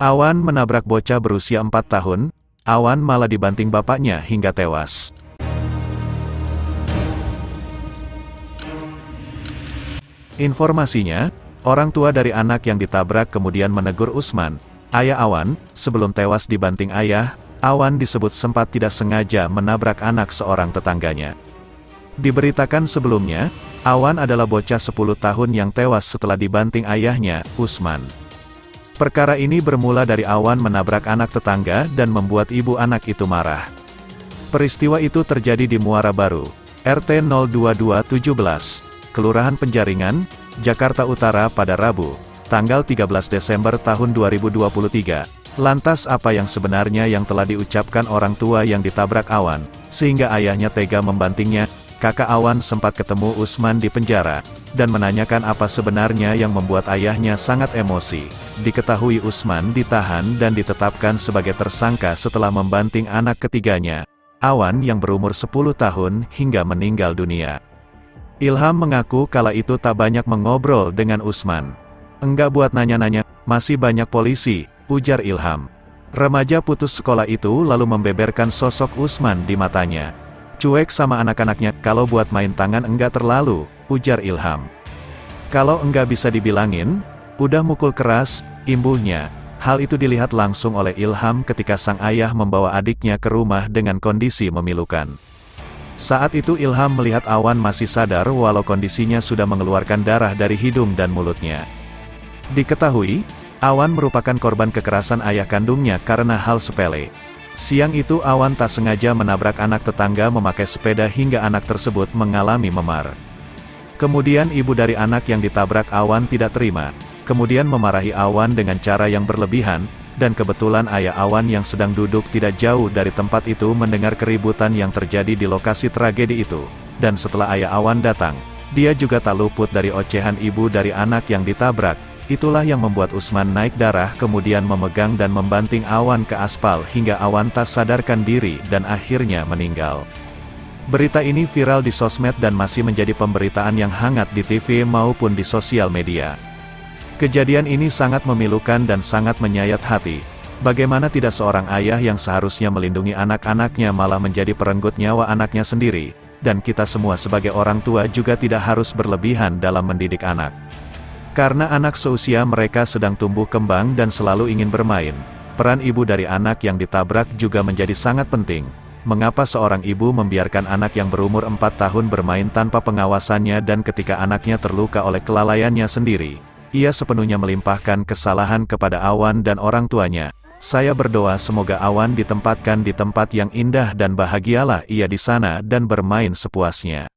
Awan menabrak bocah berusia 4 tahun, Awan malah dibanting bapaknya hingga tewas. Informasinya, orang tua dari anak yang ditabrak kemudian menegur Usman, ayah Awan, sebelum tewas dibanting ayah. Awan disebut sempat tidak sengaja menabrak anak seorang tetangganya. Diberitakan sebelumnya, Awan adalah bocah 10 tahun yang tewas setelah dibanting ayahnya, Usman. Perkara ini bermula dari Awan menabrak anak tetangga dan membuat ibu anak itu marah. Peristiwa itu terjadi di Muara Baru, RT 02217, Kelurahan Penjaringan, Jakarta Utara pada Rabu, tanggal 13 Desember tahun 2023. Lantas apa yang sebenarnya yang telah diucapkan orang tua yang ditabrak Awan, sehingga ayahnya tega membantingnya? Kakak Awan sempat ketemu Usman di penjara, dan menanyakan apa sebenarnya yang membuat ayahnya sangat emosi. Diketahui Usman ditahan dan ditetapkan sebagai tersangka setelah membanting anak ketiganya, Awan yang berumur 10 tahun hingga meninggal dunia. Ilham mengaku kala itu tak banyak mengobrol dengan Usman. Enggak buat nanya-nanya, masih banyak polisi, ujar Ilham. Remaja putus sekolah itu lalu membeberkan sosok Usman di matanya. Cuek sama anak-anaknya, kalau buat main tangan enggak terlalu, ujar Ilham. Kalau enggak bisa dibilangin, udah mukul keras, imbuhnya. Hal itu dilihat langsung oleh Ilham ketika sang ayah membawa adiknya ke rumah dengan kondisi memilukan. Saat itu Ilham melihat Awan masih sadar walau kondisinya sudah mengeluarkan darah dari hidung dan mulutnya. Diketahui, Awan merupakan korban kekerasan ayah kandungnya karena hal sepele. Siang itu Awan tak sengaja menabrak anak tetangga memakai sepeda hingga anak tersebut mengalami memar. Kemudian ibu dari anak yang ditabrak Awan tidak terima, kemudian memarahi Awan dengan cara yang berlebihan, dan kebetulan ayah Awan yang sedang duduk tidak jauh dari tempat itu mendengar keributan yang terjadi di lokasi tragedi itu. Dan setelah ayah Awan datang, dia juga tak luput dari ocehan ibu dari anak yang ditabrak. Itulah yang membuat Usman naik darah kemudian memegang dan membanting Awan ke aspal hingga Awan tak sadarkan diri dan akhirnya meninggal. Berita ini viral di sosmed dan masih menjadi pemberitaan yang hangat di TV maupun di sosial media. Kejadian ini sangat memilukan dan sangat menyayat hati. Bagaimana tidak seorang ayah yang seharusnya melindungi anak-anaknya malah menjadi perenggut nyawa anaknya sendiri, dan kita semua sebagai orang tua juga tidak harus berlebihan dalam mendidik anak. Karena anak seusia mereka sedang tumbuh kembang dan selalu ingin bermain, peran ibu dari anak yang ditabrak juga menjadi sangat penting. Mengapa seorang ibu membiarkan anak yang berumur 4 tahun bermain tanpa pengawasannya dan ketika anaknya terluka oleh kelalaiannya sendiri, ia sepenuhnya melimpahkan kesalahan kepada Awan dan orang tuanya. Saya berdoa semoga Awan ditempatkan di tempat yang indah dan bahagialah ia di sana dan bermain sepuasnya.